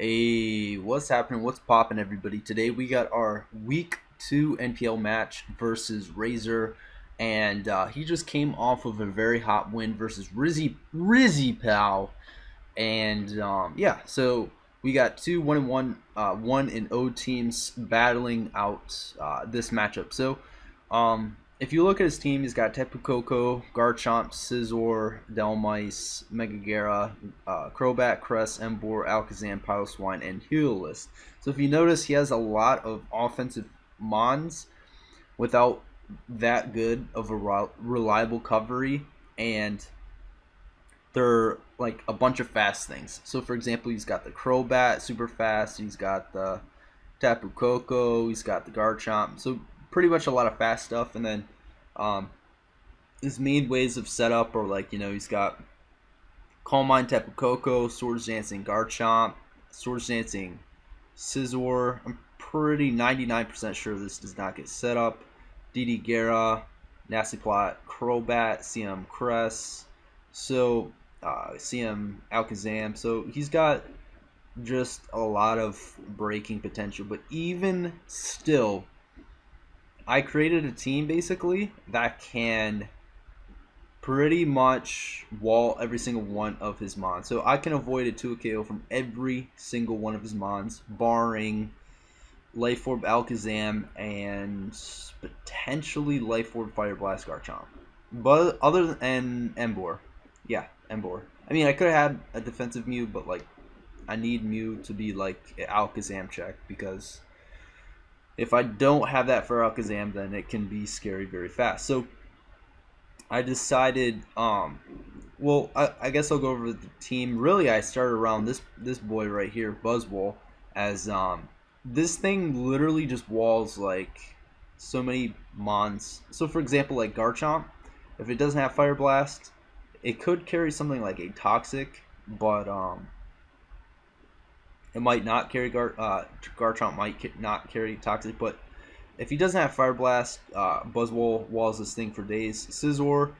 Hey, what's happening? What's popping, everybody? Today we got our week 2 NPL match versus Razor, and he just came off of a very hot win versus Rizzy Pal, and yeah, so we got two 1-1, 1-0 teams battling out this matchup. So if you look at his team, he's got Tepu Koko, Garchomp, Scizor, Delmice, Megagera, Crobat, Cress, Emboar, Alakazam, Piloswine, and Heliolisk. So if you notice, he has a lot of offensive Mons without that good of a reliable coverage, and they're like a bunch of fast things. So for example, he's got the Crobat, super fast. He's got the Tapu Koko. He's got the Garchomp. So pretty much a lot of fast stuff. And then um, his main ways of setup are like, he's got Calm Mind, Tapu Koko, Swords Dancing, Garchomp, Swords Dancing, Scizor. I'm pretty 99% sure this does not get set up. DD Guerra, Nasty Plot, Crobat, CM Cress. So CM Alakazam. So he's got just a lot of breaking potential. But even still, I created a team basically that can pretty much wall every single one of his mons. So I can avoid a 2 KO from every single one of his mons, barring Life Orb Alakazam and potentially Life Orb Fire Blast Garchomp. But other than Emboar. Yeah, Emboar. I mean, I could have had a defensive Mew, but like I need Mew to be like an Alakazam check, because if I don't have that for Alakazam, then it can be scary very fast. So I decided, well, I guess I'll go over the team. Really, I started around this boy right here, Buzzwole, as this thing literally just walls like so many mons. So for example, like Garchomp, if it doesn't have Fire Blast, it could carry something like a Toxic, but it might not carry Garchomp might not carry Toxic, but if he doesn't have Fire Blast, Buzzwole walls this thing for days. Scizor,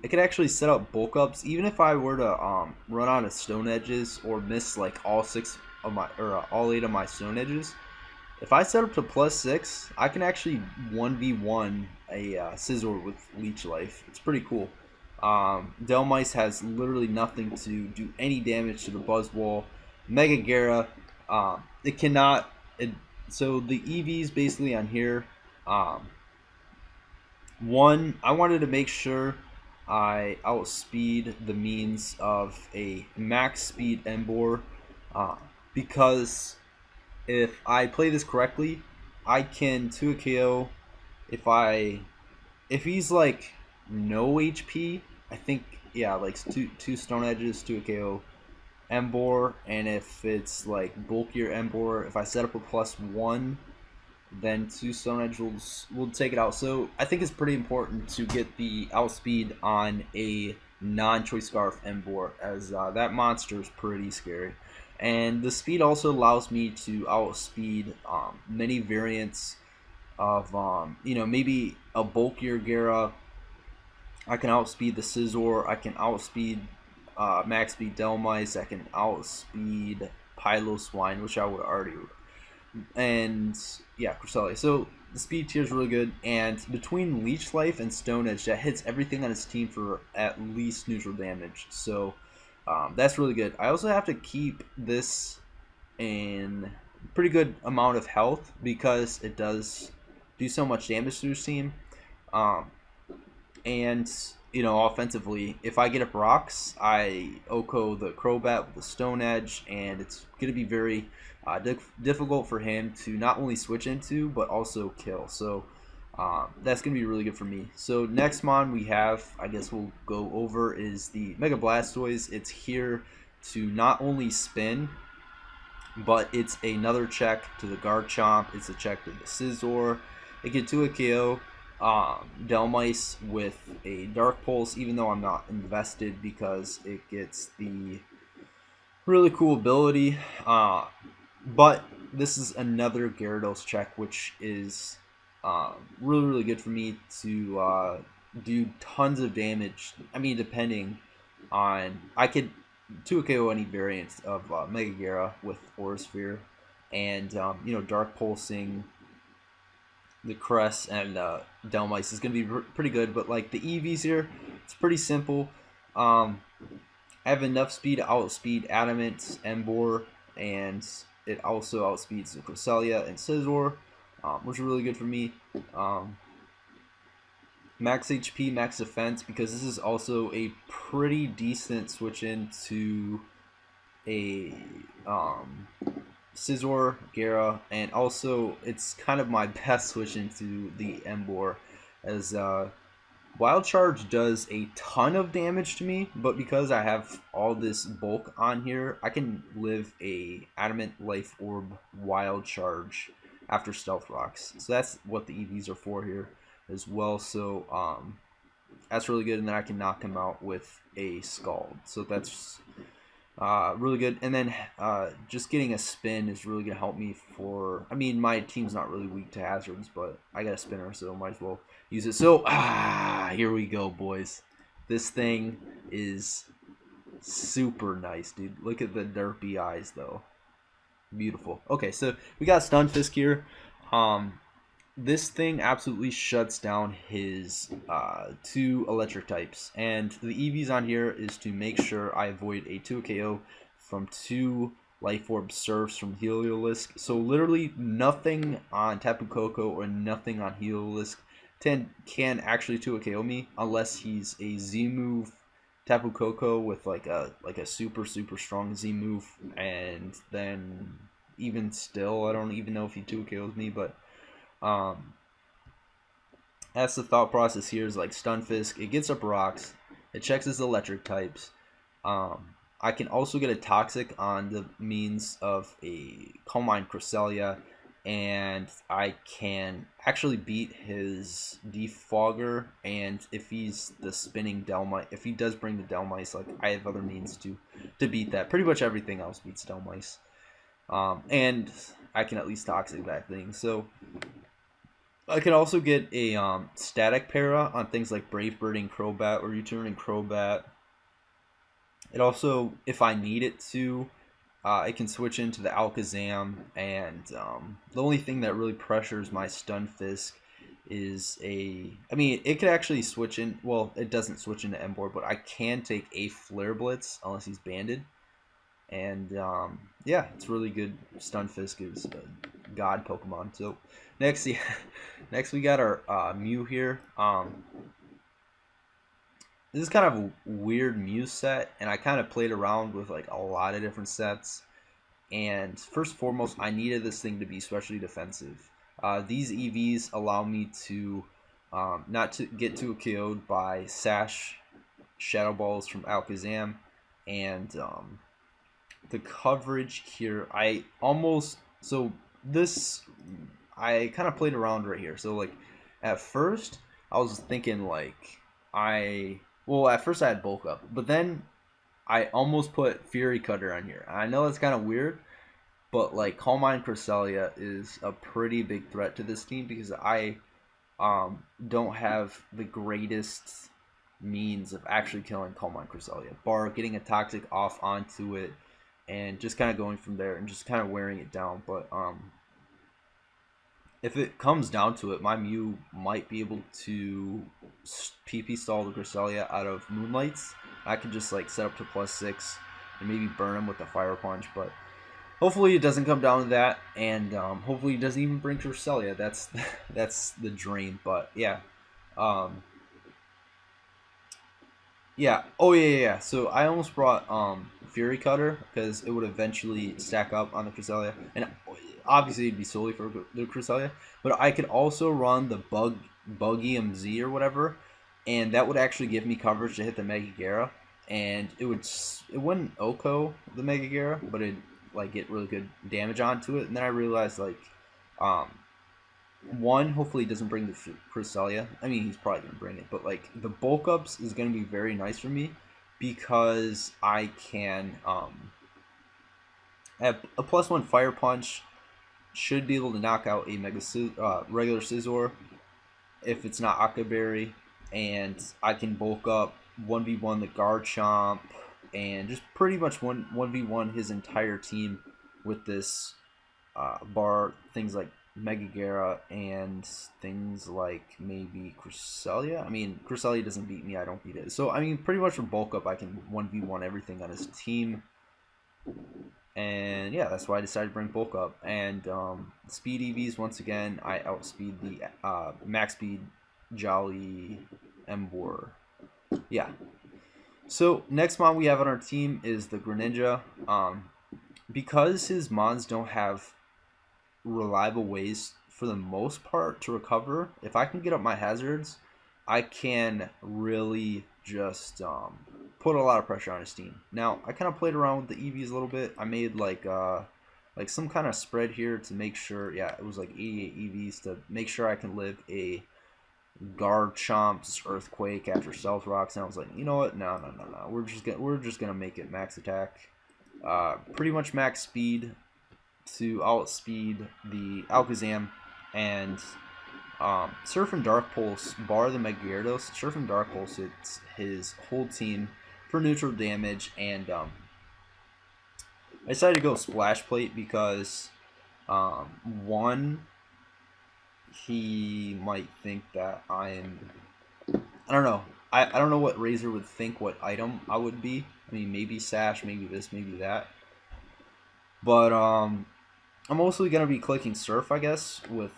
it could actually set up bulk ups. Even if I were to run out of Stone Edges or miss like all 6 of my all 8 of my Stone Edges, if I set up to +6, I can actually 1v1 a Scizor with Leech Life. It's pretty cool. Delmice has literally nothing to do any damage to the Buzzwole. Mega Gera, it cannot. So the EVs basically on here. One, I wanted to make sure I outspeed the means of a max speed Emboar, because if I play this correctly, I can 2 KO if he's like no HP. I think, yeah, like two Stone Edges, 2 KO Emboar, and if it's like bulkier Emboar, if I set up a +1, then 2 Stone Edge will take it out. So I think it's pretty important to get the outspeed on a non-Choice Scarf Emboar, as that monster is pretty scary. And the speed also allows me to outspeed many variants of, maybe a bulkier Gera. I can outspeed the Scizor. I can outspeed max speed Delmice. I can outspeed Piloswine, which I would already, and yeah, Cresselia. So the speed tier is really good, and between Leech Life and Stone Edge, that hits everything on his team for at least neutral damage. So that's really good. I also have to keep this in pretty good amount of health, because it does do so much damage to his team. Um, and offensively, if I get up rocks, I Oko the Crobat with the Stone Edge, and it's going to be very difficult for him to not only switch into but also kill. So that's going to be really good for me. So next mon we have, I guess we'll go over, is the Mega Blastoise. It's here to not only spin, but it's another check to the Garchomp. It's a check to the Scizor. It can do a KO Delmice with a Dark Pulse, even though I'm not invested, because it gets the really cool ability. But this is another Gyarados check, which is really, really good for me to do tons of damage. I mean, depending on, I could 2KO any variants of Mega Gera with Aura Sphere, and you know, Dark Pulsing the Crest and Delmice is going to be pretty good. But like the EVs here, it's pretty simple. I have enough speed to outspeed Adamant, Embor, and it also outspeeds the Cresselia and Scizor, which is really good for me. Max HP, max defense, because this is also a pretty decent switch into a Scizor, Gera, and also it's kind of my best switch into the Embor, as Wild Charge does a ton of damage to me, but because I have all this bulk on here, I can live a Adamant Life Orb Wild Charge after Stealth Rocks. So that's what the EVs are for here as well. So that's really good, and then I can knock him out with a Scald. So that's really good. And then just getting a spin is really going to help me for... I mean, my team's not really weak to hazards, but I got a spinner, so might as well use it. So, here we go, boys. This thing is super nice, dude. Look at the derpy eyes, though. Beautiful. Okay, so we got Stunfisk here. This thing absolutely shuts down his 2 electric types, and the EVs on here is to make sure I avoid a 2 KO from 2 Life Orb Surfs from Heliolisk. So literally nothing on Tapu Koko or nothing on Heliolisk can actually 2 KO me unless he's a Z move Tapu Koko with like a super strong Z move, and then even still I don't even know if he 2 KOs me, but that's the thought process here. Is like Stunfisk, it gets up rocks, it checks its electric types. I can also get a Toxic on the means of a Calm Mind Cresselia, and I can actually beat his Defogger, and if he's the spinning Delmice, if he does bring the Delmice, like I have other means to beat that. Pretty much everything else beats Delmice. And I can at least Toxic that thing. So I can also get a static para on things like Brave Birding Crobat or U-turning Crobat. It also, if I need it to, I can switch into the Alakazam, and the only thing that really pressures my Stunfisk is I mean, it could actually switch in, well, it doesn't switch into Emboar, but I can take a Flare Blitz unless he's banded. And yeah, it's really good. Stunfisk is a god Pokemon. So next, yeah, next we got our Mew here. This is kind of a weird Mew set, and I kind of played around with like a lot of different sets. And first and foremost, I needed this thing to be especially defensive. These EVs allow me to not to get too KO'd by Sash, Shadow Balls from Alakazam, and the coverage here, I kind of played around right here. So like at first I was thinking like at first I had bulk up, but then I almost put Fury Cutter on here. I know it's kind of weird, but like Calm Mind Cresselia is a pretty big threat to this team because I don't have the greatest means of actually killing Calm Mind Cresselia, bar getting a Toxic off onto it and just kind of going from there and just kind of wearing it down. But if it comes down to it, my Mew might be able to PP stall the Cresselia out of Moonlights. I could just like set up to +6 and maybe burn him with the Fire Punch, but hopefully it doesn't come down to that, and hopefully it doesn't even bring Cresselia. That's the dream. But yeah. Yeah. Oh yeah. So I almost brought Fury Cutter because it would eventually stack up on the Cresselia, and obviously it'd be solely for the Cresselia. But I could also run the Buggy MZ or whatever, and that would actually give me coverage to hit the Mega Gera, and it wouldn't Oko the Mega Gera, but it'd like get really good damage onto it. And then I realized like one, hopefully he doesn't bring the Cresselia. I mean, he's probably gonna bring it, but like the bulk ups is gonna be very nice for me because I can have a +1 Fire Punch. Should be able to knock out a regular Scizor if it's not Akaberry, and I can bulk up 1v1 the Garchomp and just pretty much 1v1 his entire team with this bar, things like Megagera and things like maybe Cresselia. I mean, Cresselia doesn't beat me, I don't beat it. So, I mean, pretty much for bulk up, I can 1v1 everything on his team. And yeah, that's why I decided to bring bulk up. And speed EVs, once again, I outspeed the max speed Jolly Embor. Yeah. So, next mon we have on our team is the Greninja. Because his mons don't have reliable ways for the most part to recover, if I can get up my hazards, I can really just put a lot of pressure on his team. Now, I kind of played around with the EVs a little bit. I made like some kind of spread here to make sure, yeah, it was like 88 EVs to make sure I can live a Garchomp's Earthquake after Stealth Rocks, and I was like, you know what? No. We're just gonna make it max attack, pretty much max speed to outspeed the Alakazam, and Surf and Dark Pulse, bar the Mega Gyarados. Surf and Dark Pulse hits his whole team for neutral damage, and I decided to go Splash Plate because one, he might think that I'm, I don't know. I don't know what Razor would think what item I would be. I mean, maybe Sash, maybe this, maybe that. But I'm mostly going to be clicking Surf, I guess, with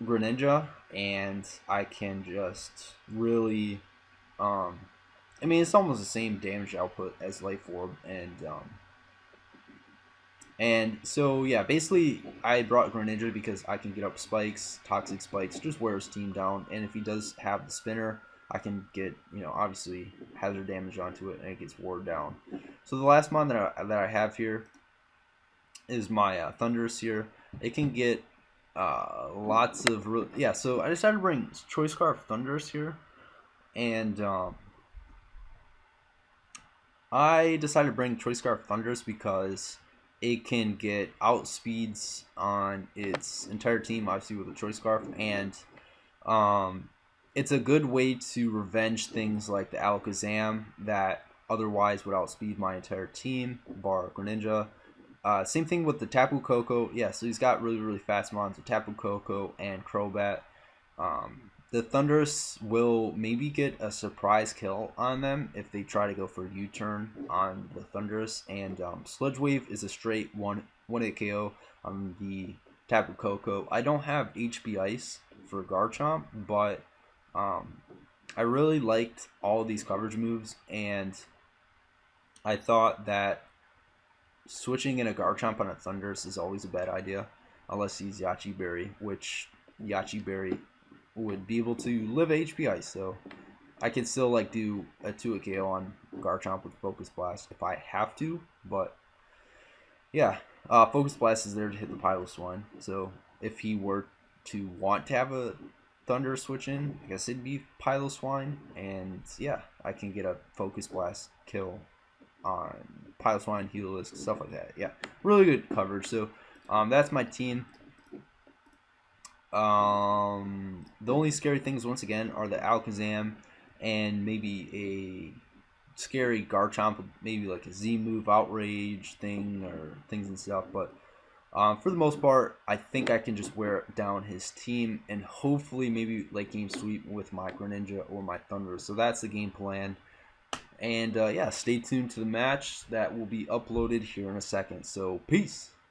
Greninja, and I can just really, I mean, it's almost the same damage output as Life Orb, and so yeah, basically I brought Greninja because I can get up spikes, toxic spikes, just wear his team down, and if he does have the spinner, I can get, you know, obviously hazard damage onto it, and it gets ward down. So the last mon that I have here is my Thundurus here. It can get lots of yeah. So I decided to bring Choice Scarf Thundurus here, and I decided to bring Choice Scarf Thundurus because it can get outspeeds on its entire team, obviously with a Choice Scarf, and it's a good way to revenge things like the Alakazam that otherwise would outspeed my entire team, bar Greninja. Same thing with the Tapu Koko. Yeah, so he's got really fast mons with Tapu Koko and Crobat. The Thundurus will maybe get a surprise kill on them if they try to go for a U-turn on the Thundurus. And Sludge Wave is a straight 1-hit KO on the Tapu Koko. I don't have HB Ice for Garchomp, but I really liked all these coverage moves, and I thought that switching in a Garchomp on a Thundurus is always a bad idea, unless he's Yachi Berry, which Yachi Berry would be able to live HP Ice, so I can still like do a 2-hit KO on Garchomp with Focus Blast if I have to, but yeah, Focus Blast is there to hit the Piloswine, so if he were to want to have a Thunder switch in, I guess it'd be Piloswine, and yeah, I can get a Focus Blast kill on Piloswine, Heliolisk, stuff like that. Yeah, really good coverage. So that's my team. The only scary things, once again, are the Alakazam and maybe a scary Garchomp, maybe like a Z move, Outrage thing, or things and stuff. But for the most part, I think I can just wear down his team and hopefully maybe late game sweep with my Greninja or my Thunder. So that's the game plan. And yeah, stay tuned to the match that will be uploaded here in a second. So peace.